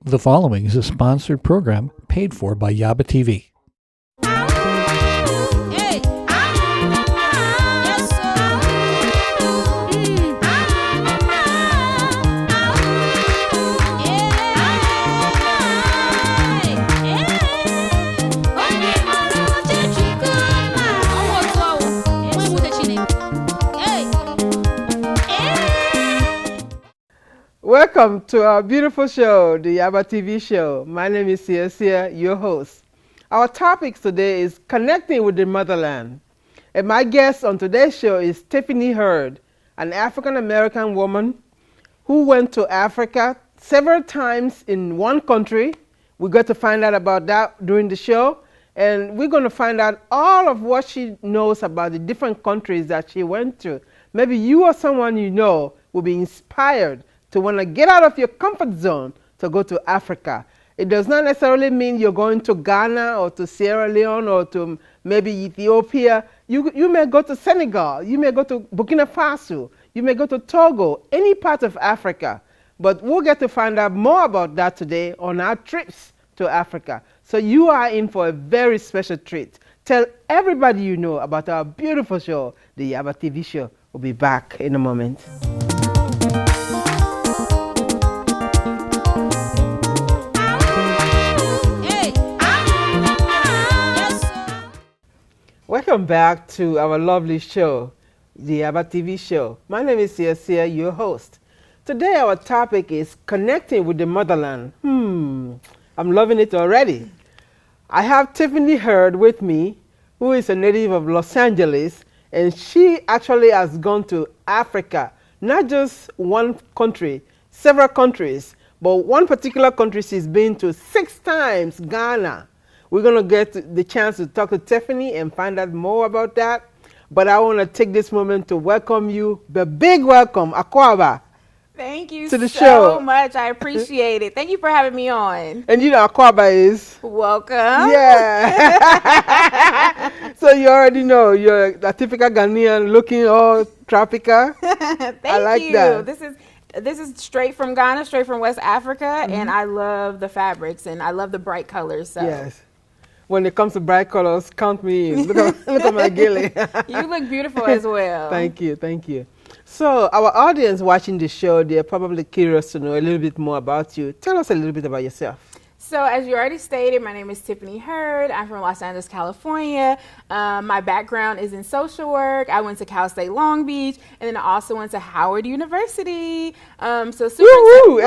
The following is a sponsored program paid for by YABA TV. Welcome to our beautiful show, the YABA TV show. My name is Sia, your host. Our topic today is connecting with the motherland. And my guest on today's show is Tiffany Hurd, an African-American woman who went to Africa several times in one country. We got to find out about that during the show. And we're going to find out all of what she knows about the different countries that she went to. Maybe you or someone you know will be inspired to want to get out of your comfort zone to go to Africa. It does not necessarily mean you're going to Ghana or to Sierra Leone or to maybe Ethiopia. You may go to Senegal, you may go to Burkina Faso, you may go to Togo, any part of Africa. But we'll get to find out more about that today on our trips to Africa. So you are in for a very special treat. Tell everybody you know about our beautiful show, the YABA TV show. We'll be back in a moment. Welcome back to our lovely show, the YABA TV show. My name is Sia, your host. Today our topic is connecting with the motherland. I'm loving it already. I have Tiffany Hurd with me, who is a native of Los Angeles, and she actually has gone to Africa, not just one country, several countries, but one particular country she's been to 6 times, Ghana. We're going to get the chance to talk to Tiffany and find out more about that. But I want to take this moment to welcome you, the big welcome, Akwaba. Thank you to the so show. much. I appreciate it. Thank you for having me on. And you know Akwaba is? Welcome. Yeah. So you already know you're a typical Ghanaian looking all tropical. Thank I like you. that. This is straight from Ghana, straight from West Africa, and I love the fabrics and I love the bright colors. So. Yes. When it comes to bright colors, count me in. Look at my gilly. You look beautiful as well. Thank you. So our audience watching the show, they're probably curious to know a little bit more about you. Tell us a little bit about yourself. So as you already stated, my name is Tiffany Hurd. I'm from Los Angeles, California. My background is in social work. I went to Cal State Long Beach, and then I also went to Howard University. So super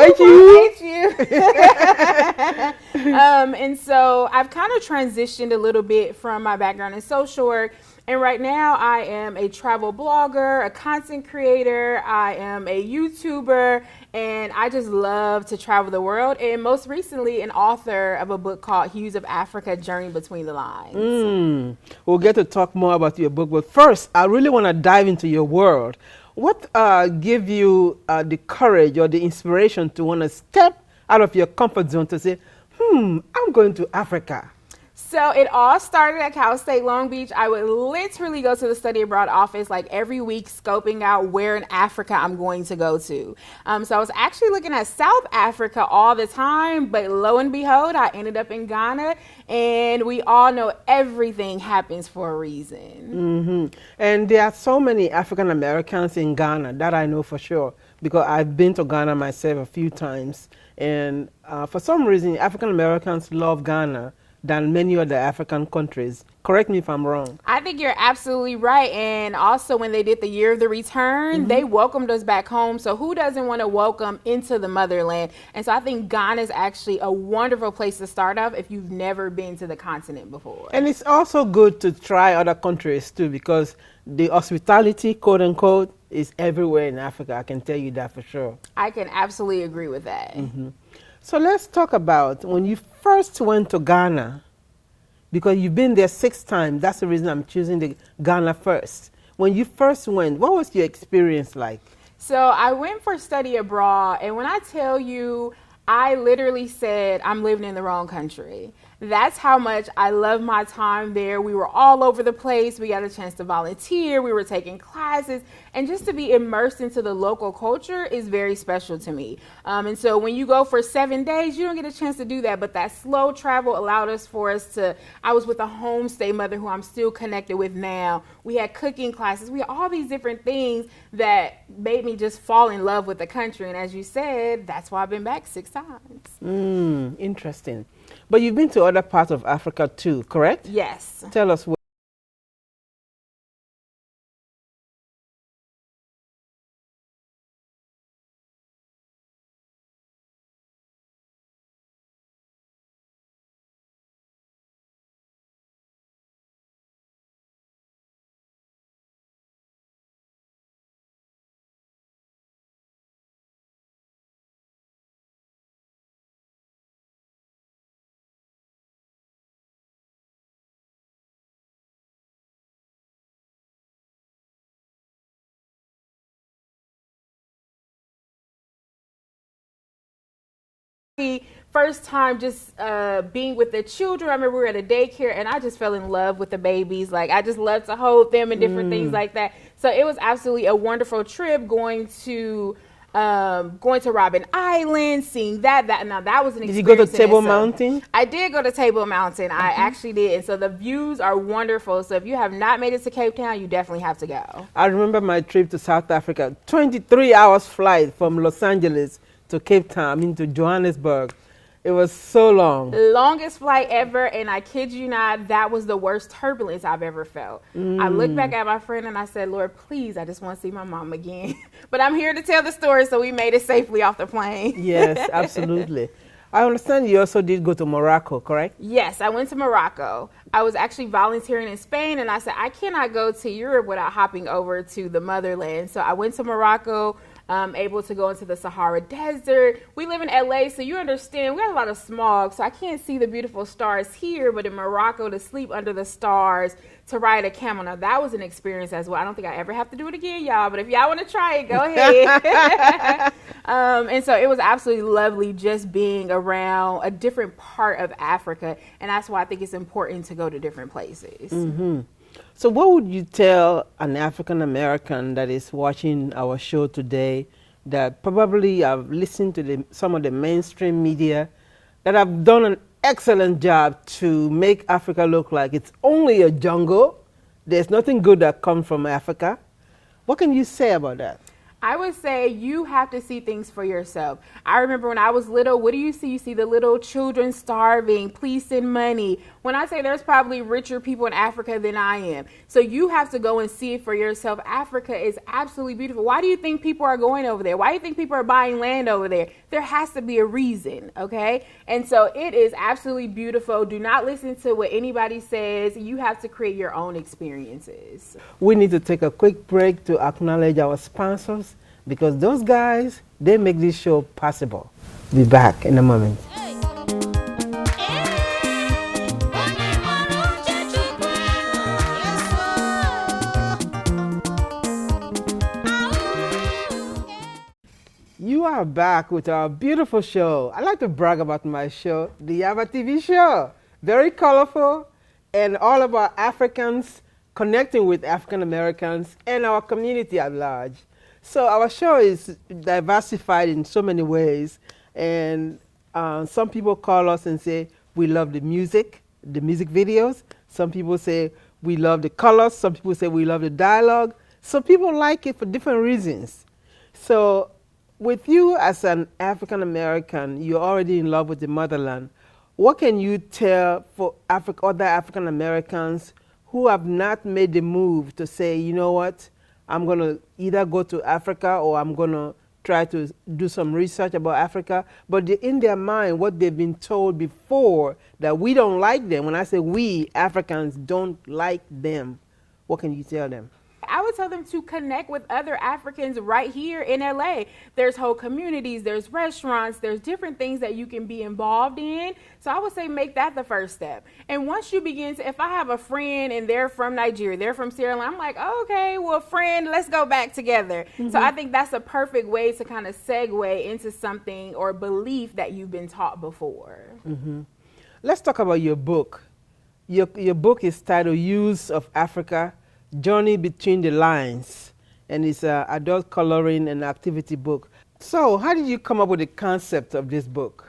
and so I've kind of transitioned a little bit from my background in social work. And right now I am a travel blogger, a content creator, I am a YouTuber, and I just love to travel the world. And most recently, an author of a book called Hues of Africa, Journey Between the Lines. We'll get to talk more about your book, but first, I really want to dive into your world. What gave you the courage or the inspiration to want to step out of your comfort zone to say, I'm going to Africa? So it all started at Cal State Long Beach. I would literally go to the study abroad office like every week, scoping out where in Africa I'm going to go to. So I was actually looking at South Africa all the time, but lo and behold, I ended up in Ghana, and we all know everything happens for a reason. And there are so many African Americans in Ghana, that I know for sure, because I've been to Ghana myself a few times. And for some reason, African Americans love Ghana than many other African countries. Correct me if I'm wrong. I think you're absolutely right. And also when they did the Year of the Return, they welcomed us back home. So who doesn't want to welcome into the motherland? And so I think Ghana is actually a wonderful place to start off if you've never been to the continent before. And it's also good to try other countries too, because the hospitality, quote unquote, is everywhere in Africa. I can tell you that for sure. I can absolutely agree with that. So let's talk about when you first went to Ghana, because you've been there 6 times. That's the reason I'm choosing the Ghana first. When you first went, what was your experience like? So I went for study abroad, and when I tell you, I literally said I'm living in the wrong country. That's how much I love my time there. We were all over the place. We got a chance to volunteer. We were taking classes. And just to be immersed into the local culture is very special to me. And so when you go for 7 days, you don't get a chance to do that. But that slow travel allowed us I was with a homestay mother who I'm still connected with now. We had cooking classes. We had all these different things that made me just fall in love with the country. And as you said, that's why I've been back 6 times. Interesting. But you've been to other parts of Africa too, correct? Yes. Tell us where. First time just being with the children. I remember we were at a daycare and I just fell in love with the babies. Like I just love to hold them and different things like that. So it was absolutely a wonderful trip going to Robben Island, seeing that. Now that was an experience. Did you go to Table Mountain? I did go to Table Mountain. I actually did. And so the views are wonderful. So if you have not made it to Cape Town, you definitely have to go. I remember my trip to South Africa, 23 hours flight from Los Angeles to Cape Town, to Johannesburg. It was so long. Longest flight ever, and I kid you not, that was the worst turbulence I've ever felt. I looked back at my friend and I said, Lord, please, I just want to see my mom again. But I'm here to tell the story, so we made it safely off the plane. Yes, absolutely. I understand you also did go to Morocco, correct? Yes, I went to Morocco. I was actually volunteering in Spain, and I said, I cannot go to Europe without hopping over to the motherland. So I went to Morocco. Able to go into the Sahara Desert. We live in LA, so you understand we have a lot of smog, so I can't see the beautiful stars here, but in Morocco, to sleep under the stars, to ride a camel. Now, that was an experience as well. I don't think I ever have to do it again, y'all, but if y'all want to try it, go ahead. And so it was absolutely lovely just being around a different part of Africa, and that's why I think it's important to go to different places. So what would you tell an African American that is watching our show today that probably have listened to some of the mainstream media that have done an excellent job to make Africa look like it's only a jungle? There's nothing good that comes from Africa. What can you say about that? I would say you have to see things for yourself. I remember when I was little, what do you see? You see the little children starving, please send money. When I say there's probably richer people in Africa than I am. So you have to go and see it for yourself. Africa is absolutely beautiful. Why do you think people are going over there? Why do you think people are buying land over there? There has to be a reason, okay? And so it is absolutely beautiful. Do not listen to what anybody says. You have to create your own experiences. We need to take a quick break to acknowledge our sponsors, because those guys, they make this show possible. Be back in a moment. You are back with our beautiful show. I like to brag about my show, the YABA TV show. Very colorful and all about Africans connecting with African Americans and our community at large. So our show is diversified in so many ways, and some people call us and say we love the music videos. Some people say we love the colors. Some people say we love the dialogue. So people like it for different reasons. So with you as an African American, you're already in love with the motherland. What can you tell for other African Americans who have not made the move to say, you know what, I'm going to either go to Africa or I'm going to try to do some research about Africa, but in their mind, what they've been told before, that we don't like them. When I say we, Africans don't like them, what can you tell them? I would tell them to connect with other Africans right here in LA. There's whole communities, there's restaurants, there's different things that you can be involved in. So I would say make that the first step. And once you begin to, if I have a friend and they're from Nigeria, they're from Sierra Leone, I'm like, oh, okay, well, friend, let's go back together. So I think that's a perfect way to kind of segue into something or belief that you've been taught before. Let's talk about your book. Your book is titled Use of Africa, Journey Between the Lines. and it's an adult coloring and activity book. So how did you come up with the concept of this book?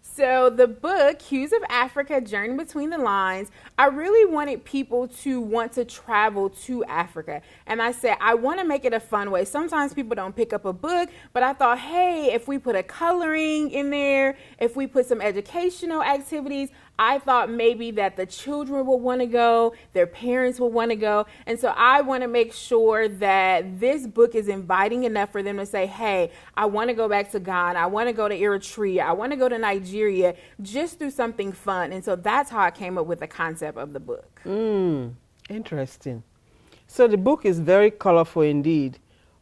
So the book, Hues of Africa, Journey Between the Lines, I really wanted people to want to travel to Africa. And I said, I want to make it a fun way. Sometimes people don't pick up a book, but I thought, hey, if we put a coloring in there, if we put some educational activities, I thought maybe that the children will want to go, their parents will want to go. And so I want to make sure that this book is inviting enough for them to say, hey, I want to go back to Ghana. I want to go to Eritrea. I want to go to Nigeria, just do something fun. And so that's how I came up with the concept of the book. Interesting. So the book is very colorful indeed.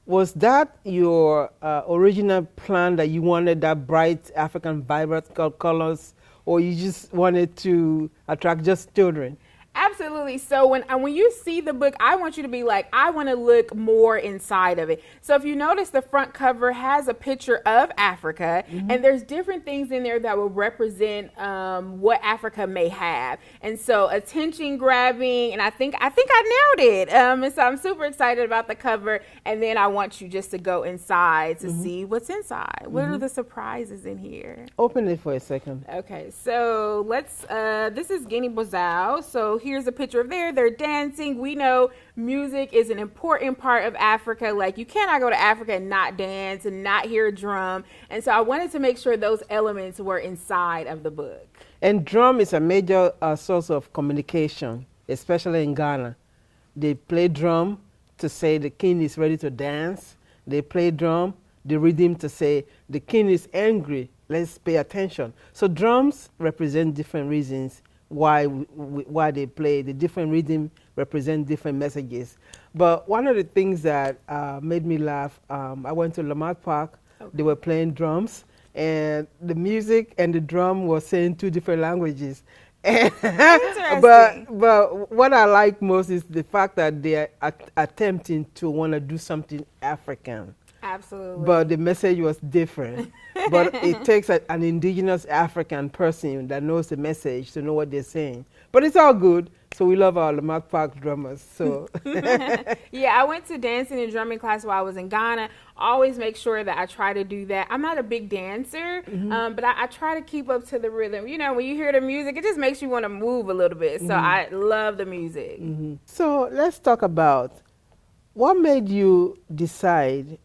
Was that your original plan, that you wanted that bright African vibrant colors, or you just wanted to attract just children? Absolutely. So when you see the book, I want you to be like, I want to look more inside of it. So if you notice, the front cover has a picture of Africa, and there's different things in there that will represent what Africa may have. And so attention grabbing, and I think I nailed it. And so I'm super excited about the cover. And then I want you just to go inside to see what's inside. What are the surprises in here? Open it for a second. Okay, so let's, this is Guinea-Bissau. So here's a picture of they're dancing. We know music is an important part of Africa. Like, you cannot go to Africa and not dance and not hear a drum. And so I wanted to make sure those elements were inside of the book. And drum is a major source of communication, especially in Ghana. They play drum to say the king is ready to dance. They play drum, the rhythm, to say the king is angry. Let's pay attention. So drums represent different reasons why they play. The different rhythm represent different messages. But one of the things that made me laugh, I went to Lamar Park. Okay. They were playing drums, and the music and the drum were saying two different languages. But what I like most is the fact that they are attempting to want to do something African. Absolutely. But the message was different. But it takes an indigenous African person that knows the message to know what they're saying. But it's all good. So we love our Lamar Park drummers. So yeah, I went to dancing and drumming class while I was in Ghana. Always make sure that I try to do that. I'm not a big dancer, but I try to keep up to the rhythm. You know, when you hear the music, it just makes you want to move a little bit. So I love the music. So let's talk about what made you decide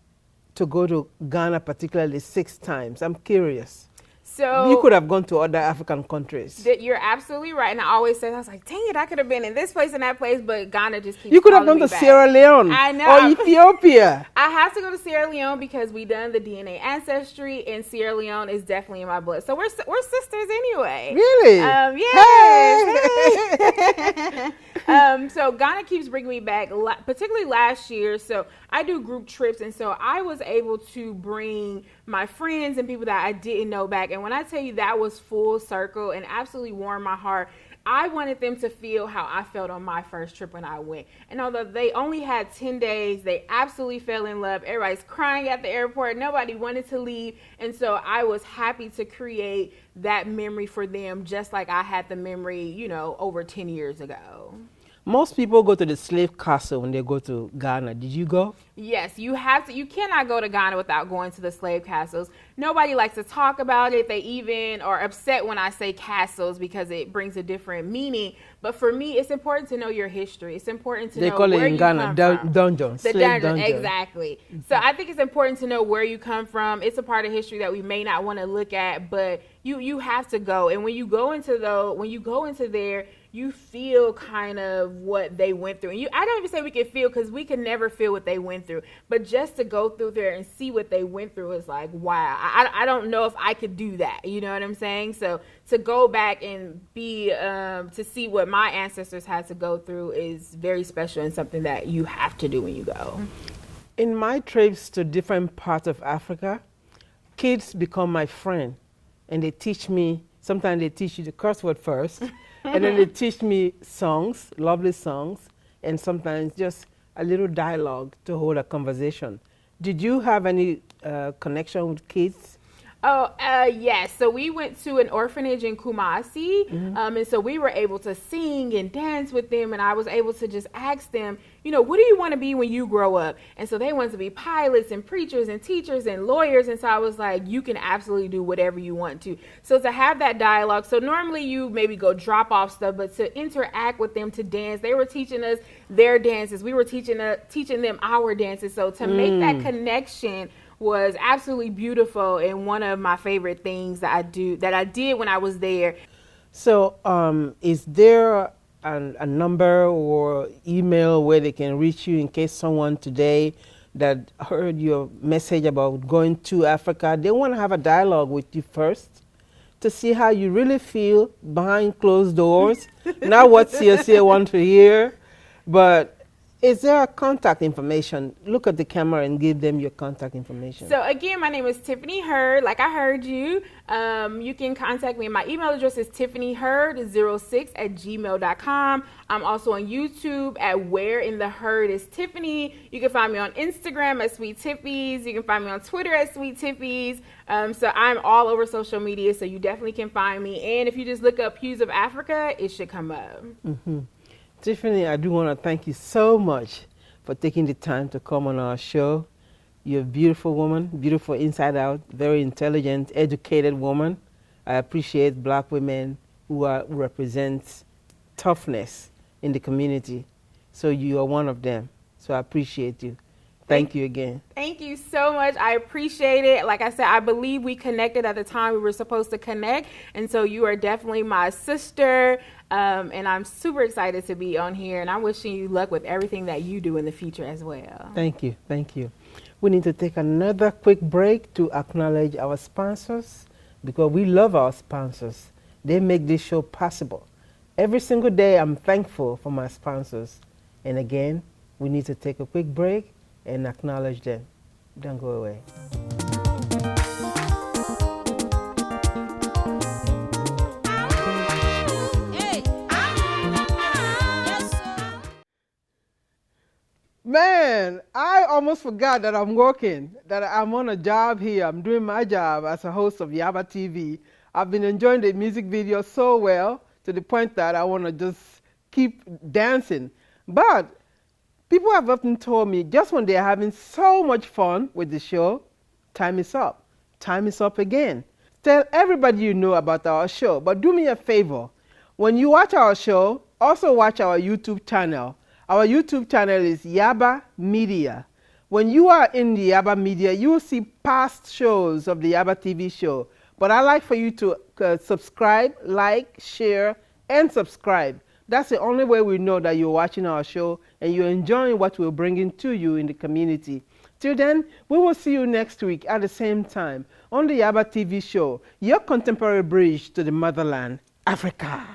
to go to Ghana, particularly 6 times. I'm curious. So you could have gone to other African countries. You're absolutely right. And I always say, I was like, dang it, I could have been in this place and that place, but Ghana just keeps You could have calling gone to me back. Sierra Leone. I know. Or Ethiopia. I have to go to Sierra Leone because we done the DNA ancestry, and Sierra Leone is definitely in my blood. So we're sisters anyway. Really? Yes. Hey. So Ghana keeps bringing me back, particularly last year. So I do group trips, and so I was able to bring my friends and people that I didn't know back. And when I tell you that was full circle and absolutely warmed my heart, I wanted them to feel how I felt on my first trip when I went. And although they only had 10 days, they absolutely fell in love. Everybody's crying at the airport. Nobody wanted to leave. And so I was happy to create that memory for them, just like I had the memory, you know, over 10 years ago. Most people go to the slave castle when they go to Ghana. Did you go? Yes, you have to. You cannot go to Ghana without going to the slave castles. Nobody likes to talk about it. They even are upset when I say castles because it brings a different meaning. But for me, it's important to know your history. It's important to know where you come from. They call it in Ghana dungeon, slave dungeon. Exactly. So I think it's important to know where you come from. It's a part of history that we may not want to look at, but you have to go. And when you go into there, you feel kind of what they went through. And I don't even say we can feel, because we can never feel what they went through. But just to go through there and see what they went through is like, wow. I don't know if I could do that. You know what I'm saying? So to go back and to see what my ancestors had to go through is very special and something that you have to do when you go. In my trips to different parts of Africa, kids become my friend. And they teach me, sometimes they teach you the curse word first. And then they teach me songs, lovely songs, and sometimes just a little dialogue to hold a conversation. Did you have any connection with kids? Oh, yes. So we went to an orphanage in Kumasi, and so we were able to sing and dance with them, and I was able to just ask them, what do you want to be when you grow up? And so they wanted to be pilots and preachers and teachers and lawyers, and so I was like, you can absolutely do whatever you want to. So to have that dialogue, so normally you maybe go drop off stuff, but to interact with them, to dance, they were teaching us their dances, we were teaching them our dances. So to make that connection was absolutely beautiful and one of my favorite things that I did when I was there. So is there a number or email where they can reach you in case someone today that heard your message about going to Africa, they want to have a dialogue with you first to see how you really feel behind closed doors, not what CSA want to hear, but is there a contact information? Look at the camera and give them your contact information. So again, my name is Tiffany Hurd. Like I heard you, you can contact me. My email address is tiffanyhurd06@gmail.com. I'm also on YouTube at Where in the Herd is Tiffany. You can find me on Instagram at Sweet Tippies. You can find me on Twitter at Sweet Tippies. So I'm all over social media, so you definitely can find me. And if you just look up Hues of Africa, it should come up. Tiffany, I do want to thank you so much for taking the time to come on our show. You're a beautiful woman, beautiful inside out, very intelligent, educated woman. I appreciate black women who represent toughness in the community. So you are one of them. So I appreciate you. Thank you again. Thank you so much. I appreciate it. Like I said, I believe we connected at the time we were supposed to connect. And so you are definitely my sister. And I'm super excited to be on here. And I'm wishing you luck with everything that you do in the future as well. Thank you. Thank you. We need to take another quick break to acknowledge our sponsors because we love our sponsors. They make this show possible. Every single day, I'm thankful for my sponsors. And again, we need to take a quick break and acknowledge them. Don't go away. Man, I almost forgot that I'm working, that I'm on a job here. I'm doing my job as a host of YABA TV. I've been enjoying the music video so well to the point that I want to just keep dancing. But people have often told me just when they're having so much fun with the show, time is up. Time is up again. Tell everybody you know about our show, but do me a favor. When you watch our show, also watch our YouTube channel. Our YouTube channel is YABA Media. When you are in the YABA Media, you will see past shows of the YABA TV show. But I'd like for you to subscribe, like, share, and subscribe. That's the only way we know that you're watching our show and you're enjoying what we're bringing to you in the community. Till then, we will see you next week at the same time on the YABA TV show, your contemporary bridge to the motherland, Africa.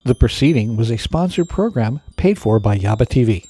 The proceeding was a sponsored program paid for by YABA TV.